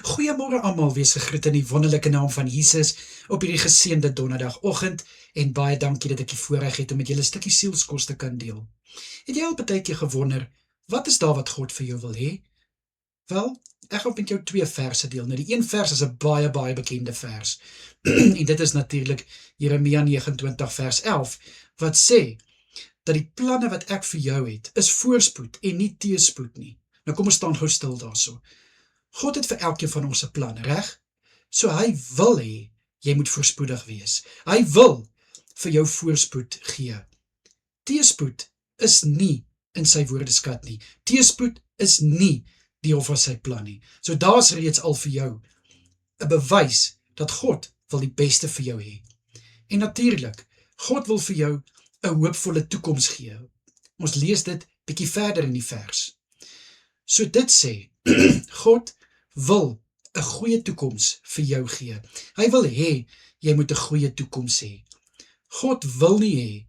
Goeiemôre almal, wees gegroet in die wonderlike naam van Jesus op hierdie geseënde donderdagoggend en baie dankie dat ek die voorreg het om met julle 'n stukkie sielskos te kan deel. Het jy al baie keer gewonder, wat is daar wat God vir jou wil hê? Wel, ek gaan met jou 2 verse deel. Nou die een vers is 'n baie bekende vers. En dit is natuurlik Jeremia 29 vers 11 wat sê dat die planne wat ek vir jou het, is voorspoed en nie teëspoed nie. Nou kom ons staan gou stil daarso. God het vir elkeen van ons 'n plan, reg? So hy wil hê jy moet voorspoedig wees. Hy wil vir jou voorspoed gee. Teëspoed is nie in sy woordeskat nie. Teëspoed is nie deel van sy plan nie. So daar's reeds al vir jou 'n bewys dat God wil die beste vir jou hê. En natuurlik, God wil vir jou 'n hoopvolle toekoms gee. Ons lees dit bietjie verder in die vers. So dit sê, God wil 'n goeie toekoms vir jou gee. Hy wil hê jy moet 'n goeie toekoms hê. God wil nie hê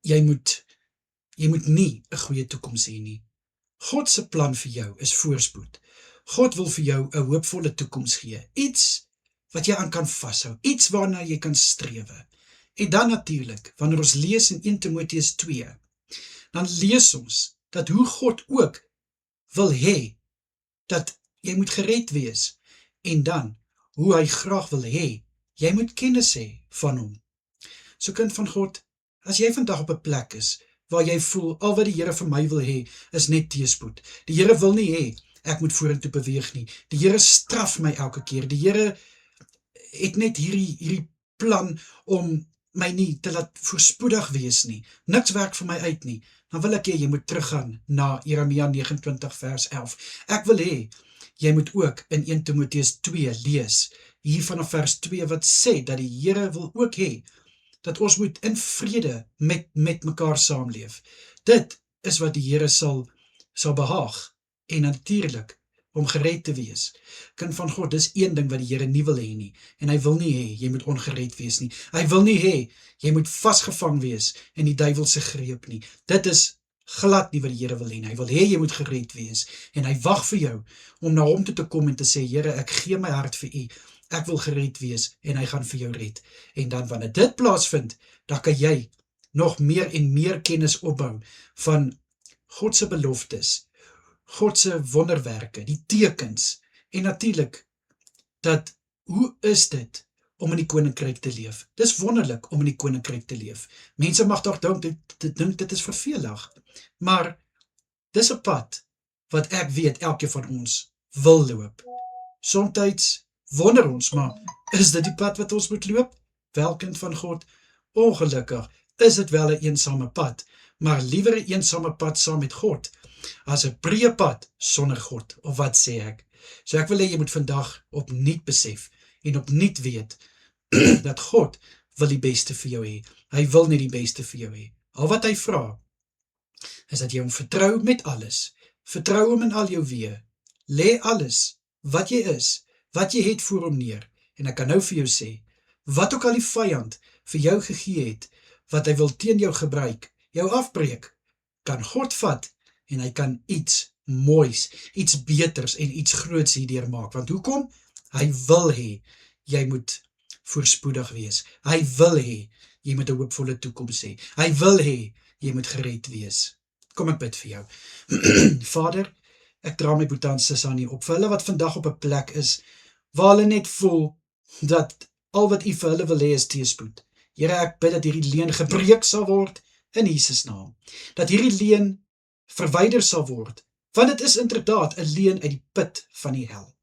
jy moet nie 'n goeie toekoms hê nie. God se plan vir jou is voorspoed. God wil vir jou 'n hoopvolle toekoms gee. Iets wat jy aan kan vashou, iets waarna jy kan strewe. En dan natuurlik, wanneer ons lees in 1 Timoteus 2, dan lees ons dat hoe God ook wil hê dat jy moet gered wees, en dan hoe hy graag wil hê jy moet kennis hê van hom. So kind van God, as jy vandag op 'n plek is waar jy voel al wat die Here vir my wil hê is net teëspoed. Die Here wil nie hê ek moet vorentoe beweeg nie. Die Here straf my elke keer. Die Here het net hierdie plan om my nie te laat voorspoedig wees nie. Niks werk vir my uit nie. Dan wil ek hê jy moet teruggaan na Jeremia 29 vers 11. Ek wil hê jy moet ook in 1 Timoteus 2 lees, hier vanaf vers 2 wat sê dat die Here wil ook hê dat ons moet in vrede met mekaar saamleef. Dit is wat die Here sal behaag, en natuurlik om gered te wees. Kind van God, dis een ding wat die Here nie wil hê nie, en hy wil nie hê jy moet ongered wees nie. Hy wil nie hê jy moet vasgevang wees in die duiwel se greep nie. Dit is glad nie wat die Here wil hê nie. Hy wil hê jy moet gered wees, en hy wag vir jou om na hom toe te kom en te sê, Here, ek gee my hart vir u, ek wil gered wees, en hy gaan vir jou red. En dan wanneer dit plaasvind, dan kan jy nog meer en meer kennis opbou van God se beloftes, God se wonderwerke, die tekens, en natuurlik, dat, hoe is dit om in die koninkryk te leef? Dis wonderlik om in die koninkryk te leef. Mense mag dalk dink dit is vervelig, maar dis 'n pad wat ek weet elkeen van ons wil loop. Somtyds wonder ons, maar is dit die pad wat ons moet loop? Wel, kind van God, ongelukkig is dit wel 'n eensame pad, maar liewer 'n eensame pad saam met God, as 'n breë pad sonder God, of wat sê ek? So ek wil hê jy moet vandag opnuut besef, en opnuut weet, dat God wil die beste vir jou hê. Hy wil nie die beste vir jou hê. Al wat hy vra, is dat jy hom vertrou met alles. Vertrou hom in al jou weë. Lê alles, wat jy is, wat jy het voor hom neer. En ek kan nou vir jou sê, wat ook al die vyand vir jou gegee het, wat hy wil teen jou gebruik, jou afbreek, kan God vat, en hy kan iets moois, iets beters en iets groots hierdeur maak. Want hoekom? Hy wil hê jy moet voorspoedig wees. Hy wil hê jy moet 'n hoopvolle toekoms hê. Hy wil hê jy moet gered wees. Kom ek bid vir jou. Vader, ek dra my broer en suster aan U op, vir hulle wat vandag op 'n plek is waar hulle net voel dat al wat U vir hulle wil hê is teëspoed. Here, ek bid dat hierdie leuen gebreek sal word in Jesus naam. Dat hierdie leuen verwyder sal word, want dit is inderdaad 'n leuen uit die put van die hel.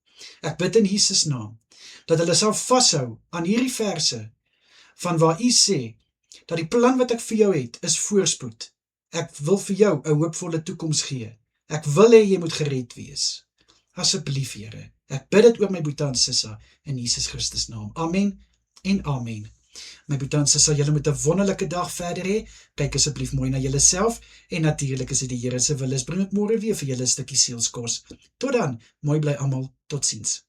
Ek bid in Jesus naam dat hulle sal vashou aan hierdie verse van waar U sê dat die plan wat ek vir jou het is voorspoed. Ek wil vir jou 'n hoopvolle toekoms gee. Ek wil hê jy moet gered wees. Asseblief, Here. Ek bid dit oor my broer en suster in Jesus Christus naam. Amen en amen. My broer en suster, julle moet 'n wonderlike dag verder hê. Kyk asseblief mooi na julleself, en natuurlik as dit die Here se wil is, bring ek môre weer vir julle 'n stukkie sielskos. Tot dan, mooi bly almal, totsiens.